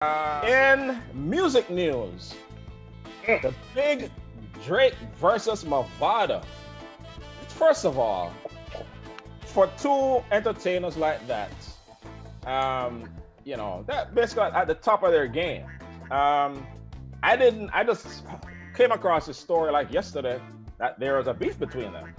In music news, the big Drake versus Mavado. First of all, for two entertainers like that, that basically at the top of their game. I just came across a story like yesterday that there was a beef between them.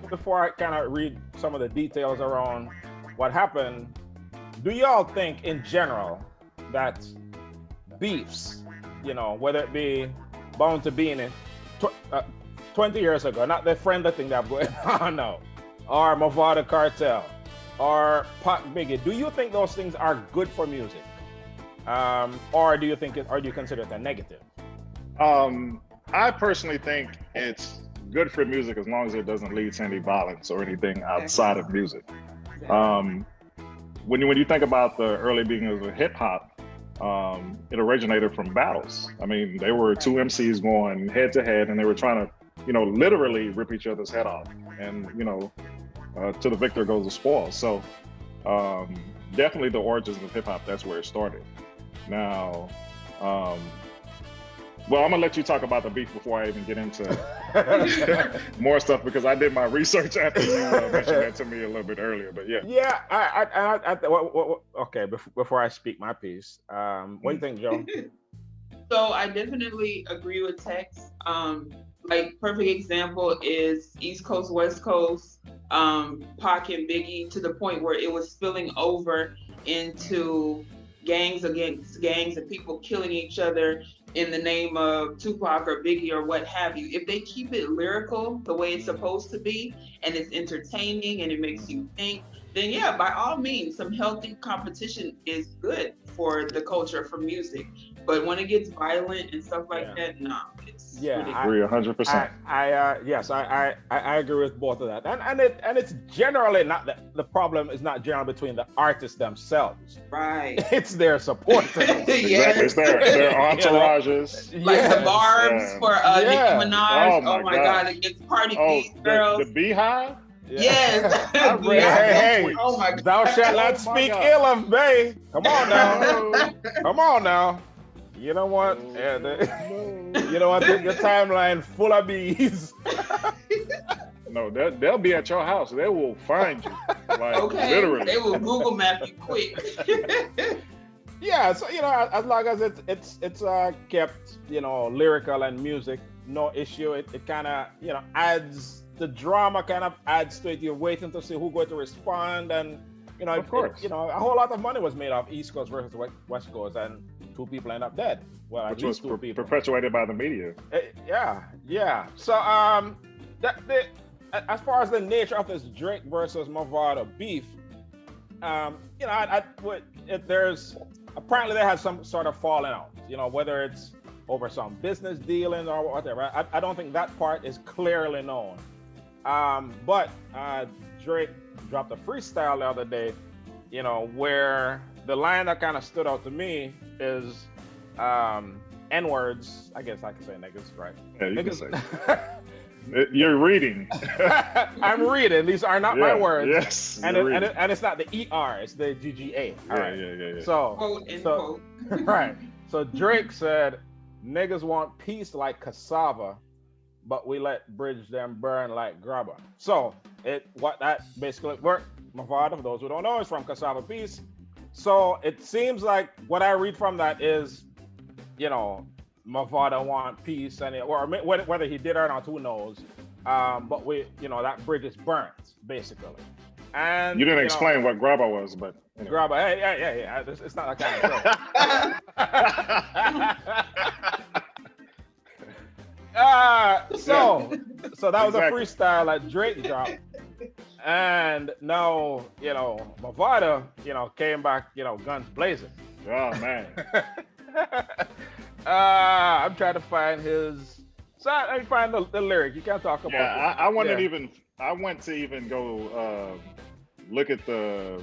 Before I kind of read some of the details around what happened, do y'all think in general that beefs, whether it be Bound to Being in 20 years ago, not the friendly thing that's going on now, or Mavado Cartel, or Pac Biggie, do you think those things are good for music? Or do you consider it a negative? I personally think it's good for music as long as it doesn't lead to any violence or anything outside of music. When you think about the early beginnings of hip hop, it originated from battles. I mean, they were two MCs going head to head, and they were trying to, literally rip each other's head off, and to the victor goes the spoils. So definitely the origins of hip hop, that's where it started. Now, well, I'm gonna let you talk about the beef before I even get into more stuff, because I did my research after you mentioned that to me a little bit earlier. But yeah. Yeah, okay. Before I speak my piece, what do you think, Joe? So I definitely agree with Tex. Like perfect example is East Coast, West Coast, Pac and Biggie, to the point where it was spilling over into gangs against gangs and people killing each other in the name of Tupac or Biggie or what have you. If they keep it lyrical the way it's supposed to be, and it's entertaining and it makes you think, then yeah, by all means, some healthy competition is good for the culture, for music. But when it gets violent and stuff like that, no, it's ridiculous. I agree 100%. I agree with both of that, and it's generally not the problem is not generally between the artists themselves, right? It's their supporters. Exactly, it's their entourages, like the Barbs for Nicki Minaj. Oh my God, against Cardi B girls, the Beehive. Yes. Hey, oh my God. Thou shalt not speak ill of me. Come on now. Come on now. You know what? You know what? Your timeline full of bees. No, they'll be at your house. They will find you. Like, literally. They will Google map you quick. Yeah, so as long as it's kept lyrical and music, no issue. It kind of adds the drama, kind of adds to it. You're waiting to see who's going to respond, and of course, a whole lot of money was made off East Coast versus West Coast, and two people end up dead. Well, which was two people perpetuated by the media. Yeah. So as far as the nature of this Drake versus Mavado beef, there's apparently they had some sort of falling out. Whether it's over some business dealing or whatever. I don't think that part is clearly known. But Drake dropped a freestyle the other day, where the line that kind of stood out to me is N-words. I guess I can say niggas, right? Yeah, you can say. You're reading. I'm reading. These are not my words. Yes. And it's not the ER, it's the GGA. All right. Yeah. So, quote. Right. So Drake said, niggas want peace like cassava, but we let bridge them burn like grabber. So what that basically worked, Mavado, for those who don't know, is from Cassava Peace. So it seems like what I read from that is, Mavado want peace, and or whether he did or not, who knows? But that bridge is burnt, basically. And you didn't explain what grabber was, but grabber, yeah. It's not that kind of show. So that was a freestyle that Drake dropped, and now Mavado came back guns blazing. Oh man. I'm trying to find his. So let me find the lyric. You can't talk about. Yeah, I went to even go look at the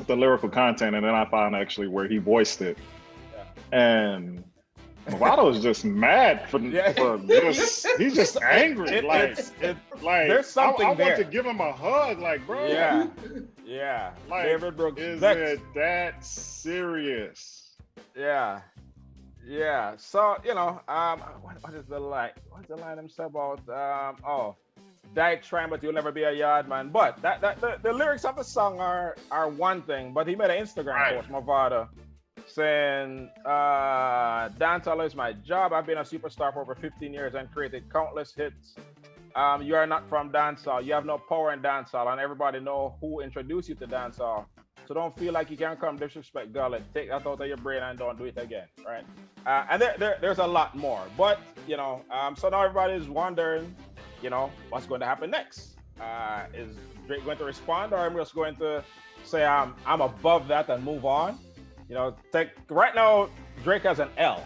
lyrical content, and then I found actually where he voiced it, and Mavado is just mad for this. He's just angry. There's something I want to give him a hug, like, bro. Yeah. Like, David Brooks. is Vex. it that serious? Yeah. Yeah. So, what is the line? What's the line himself about? Dyke trying, but you'll never be a yard man. But the lyrics of the song are one thing, but he made an Instagram post, Mavado, saying, dancehall is my job. I've been a superstar for over 15 years and created countless hits. You are not from dancehall. You have no power in dancehall, and everybody know who introduced you to dancehall. So don't feel like you can come disrespect girl and take that out of your brain and don't do it again, right? And there's a lot more, but so now everybody's wondering, what's going to happen next? Is Drake going to respond, or am I just going to say I'm above that and move on? Right now Drake has an L,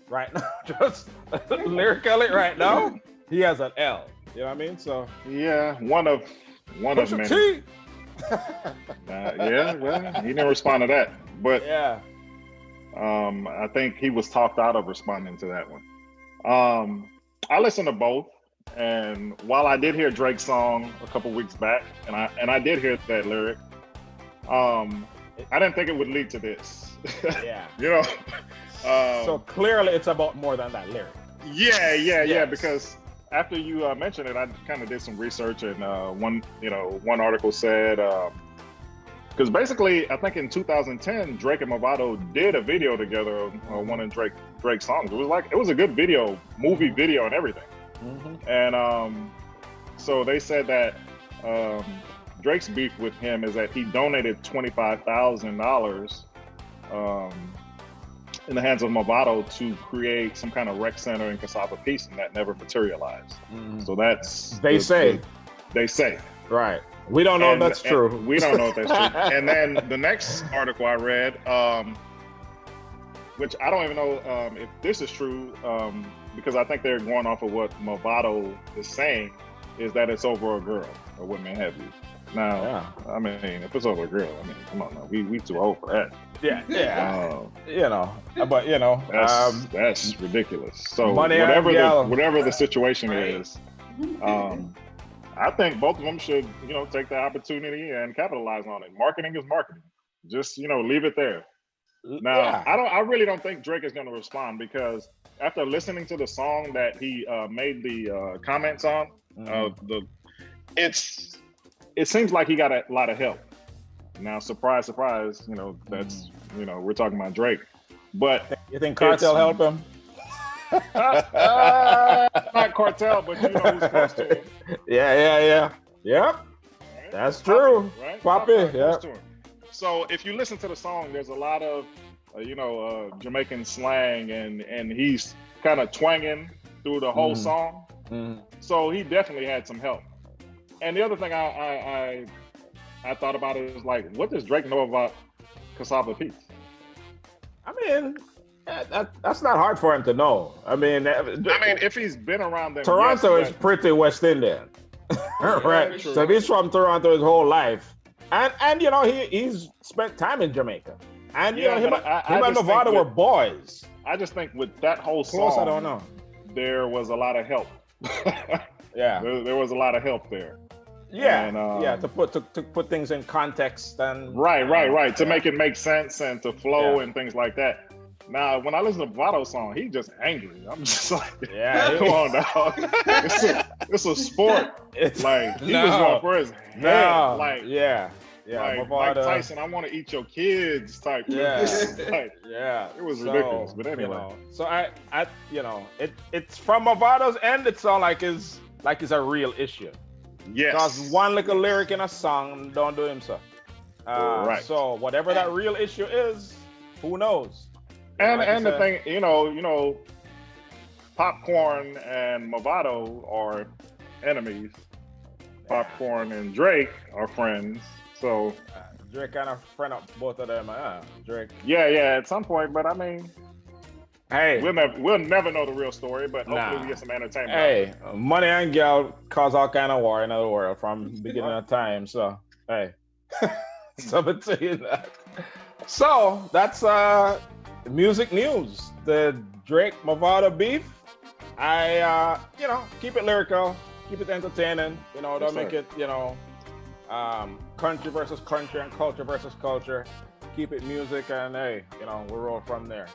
right now, just lyrically right now he has an L. You know what I mean? So yeah, one of many. Yeah, well, he didn't respond to that, but yeah, I think he was talked out of responding to that one. I listened to both, and while I did hear Drake's song a couple weeks back, and I did hear that lyric, I didn't think it would lead to this. Yeah, So clearly it's about more than that lyric. Yeah, because after you mentioned it, I kind of did some research, and one article said, because basically, I think in 2010, Drake and Mavado did a video together of one of Drake's songs. It was a good video, movie video, and everything. Mm-hmm. And so they said that Drake's beef with him is that he donated $25,000 in the hands of Mavado to create some kind of rec center in Cassava Peace, and that never materialized. Mm-hmm. So that's they say. Right. We don't know if that's true. We don't know if that's true. And then the next article I read, which I don't even know if this is true, because I think they're going off of what Mavado is saying, is that it's over a girl or what may have you. Now, yeah. I mean, if it's over a girl, come on now, we too old for that. Yeah. But that's ridiculous. So whatever the situation is, I think both of them should, take the opportunity and capitalize on it. Marketing is marketing. Just, leave it there. Now, I really don't think Drake is going to respond, because after listening to the song that he made the comments on, it seems like he got a lot of help. Now, surprise, surprise, that's, we're talking about Drake. But you think Cartel helped him? Not Cartel, but who's close to him. Yeah. Right? That's true. Right? Poppy, yeah. So if you listen to the song, there's a lot of, Jamaican slang, and he's kind of twanging through the whole song. Mm-hmm. So he definitely had some help. And the other thing I thought about it is, like, what does Drake know about Cassava Peace? That's not hard for him to know. If he's been around them, Toronto is pretty West Indian, right? True. So if he's from Toronto his whole life, and he's spent time in Jamaica, and him and Mavado were boys. I just think with that whole Close, song, I don't know. There was a lot of help. Yeah, there was a lot of help there. Yeah, and, to put things in context and right to make it make sense and to flow and things like that. Now, when I listen to Mavado's song, he's just angry. I'm just like, come on, dog. It's a sport. He was going for his head. Like Mike Tyson, I want to eat your kids type. Yeah, it was ridiculous. But anyway, so I it's from Mavado's end. It's all like it's a real issue. Yes. Because one little lyric in a song don't do him so. Right. So whatever that real issue is, who knows? And the thing, Popcorn and Mavado are enemies. Popcorn and Drake are friends. So Drake kind of friend up both of them. Drake. Yeah. At some point, but hey, we'll never know the real story, but hopefully we get some entertainment. Hey, money and girl cause all kind of war in the world from beginning of time. So hey, something to you that. So that's music news. The Drake Mavado beef. I keep it lyrical, keep it entertaining. Don't make it country versus country and culture versus culture. Keep it music, and hey, you know, we'll roll from there.